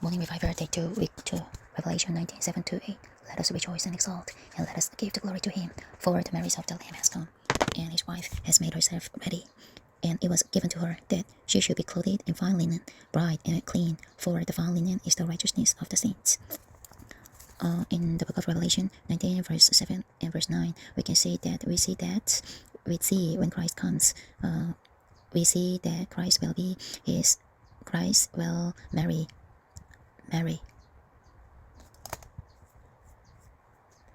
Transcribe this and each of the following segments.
Morning Revival, Day 2, Week 2, Revelation 19:7-8. Let us rejoice and exult, and let us give the glory to him, for the marriage of the Lamb has come, and his wife has made herself ready. And it was given to her that she should be clothed in fine linen, bright and clean, for the fine linen is the righteousness of the saints. In the book of Revelation 19, verse 7 and verse 9, we see when Christ comes, we see that Christ will marry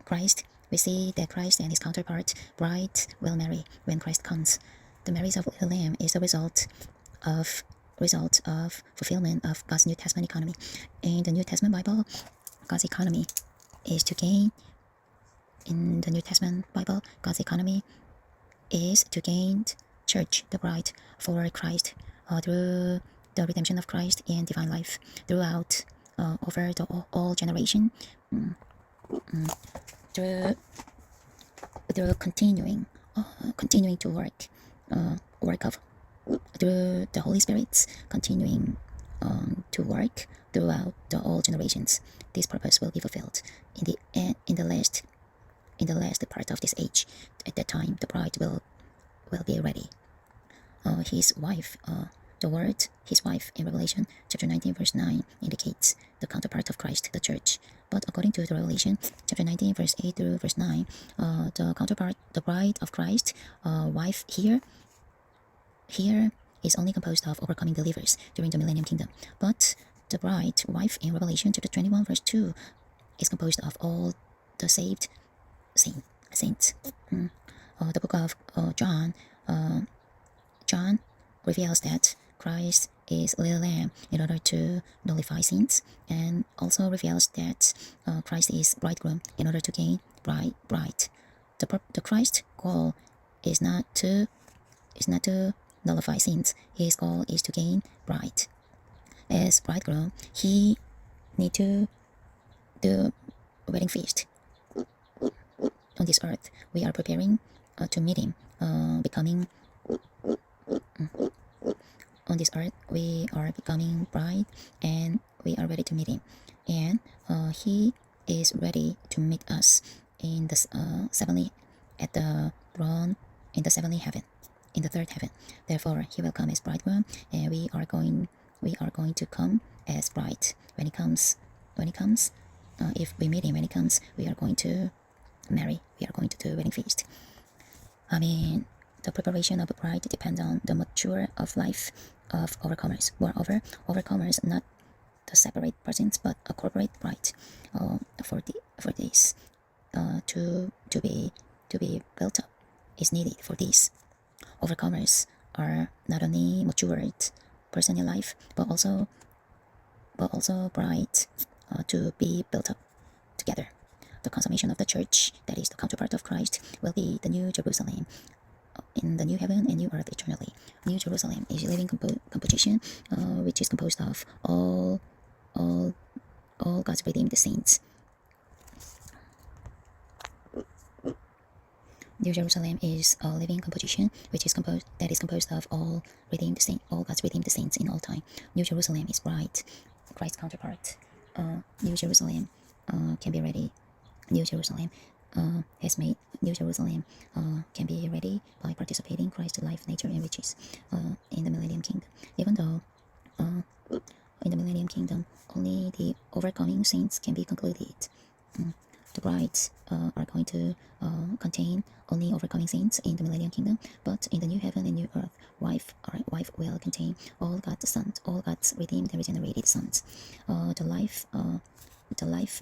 Christ. We see that Christ and his counterpart, bride, will marry when Christ comes. The marriage of the Lamb is the result of fulfillment of God's New Testament economy. In the New Testament Bible, God's economy is to gain. In the New Testament Bible, God's economy is to gain church, the bride, for Christ, through the redemption of Christ and divine life throughout over all generation, through continuing to work of through the Holy Spirit's continuing to work throughout all generations. This purpose will be fulfilled in the last part of this age. At that time, the bride will be ready. His wife in Revelation chapter 19 verse 9 indicates the counterpart of Christ, the church. But according to the Revelation chapter 19 verse 8 through verse 9, the counterpart, the bride of Christ, wife here is only composed of overcoming believers during the millennium kingdom. But the bride, wife in Revelation chapter 21 verse 2 is composed of all the saved saints. The book of John reveals that Christ is little lamb in order to nullify sins, and also reveals that Christ is bridegroom in order to gain bride. The Christ goal is not to nullify sins. His goal is to gain bride. As bridegroom, he need to do wedding feast. On this earth, we are preparing to meet him, becoming on this earth we are becoming bride, and we are ready to meet him, and he is ready to meet us in the at the throne in the heavenly heaven, in the third heaven. Therefore he will come as bridegroom, and we are going to come as bride when he comes. If we meet him when he comes, we are going to marry. We are going to do wedding feast. The preparation of a bride depends on the mature of life of overcomers. Moreover, overcomers not the separate persons but a corporate bride. For this to be built up is needed. For this, overcomers are not only matured person in life, but also bride to be built up together. The consummation of the church, that is the counterpart of Christ, will be the New Jerusalem in the new heaven and new earth eternally. New Jerusalem is a living composition, which is composed of all God's redeemed saints. New Jerusalem is a living composition which is composed of all God's redeemed saints in all time. New Jerusalem is bride, Christ's counterpart. New Jerusalem can be ready. New Jerusalem can be ready by participating in Christ's life, nature, and riches in the millennium kingdom. Even though in the millennium kingdom only the overcoming saints can be concluded, the brides are going to contain only overcoming saints in the millennium kingdom. But in the new heaven and new earth, wife will contain all God's sons, all God's redeemed and regenerated sons. The life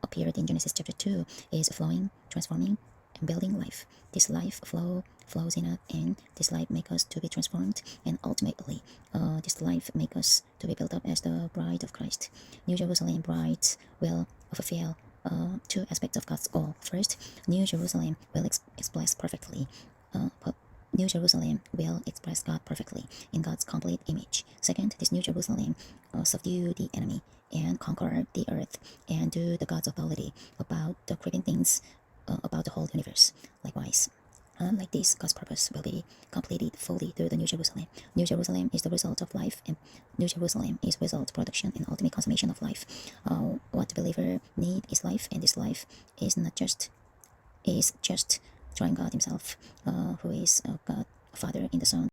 appeared in Genesis chapter 2 is flowing, transforming, and building life. This life flows in us, and this life makes us to be transformed, and ultimately this life makes us to be built up as the bride of Christ. New Jerusalem brides will fulfill two aspects of God's goal. First, New Jerusalem will express perfectly New Jerusalem will express God perfectly in God's complete image. Second, this New Jerusalem subdue the enemy and conquer the earth and do the God's authority about the creeping things about the whole universe. Likewise, Like this, God's purpose will be completed fully through the New Jerusalem. New Jerusalem is the result of life, and New Jerusalem is result, production, and ultimate consummation of life. What the believer need is life, and this life is just drawing God Himself, who is God Father in the Son.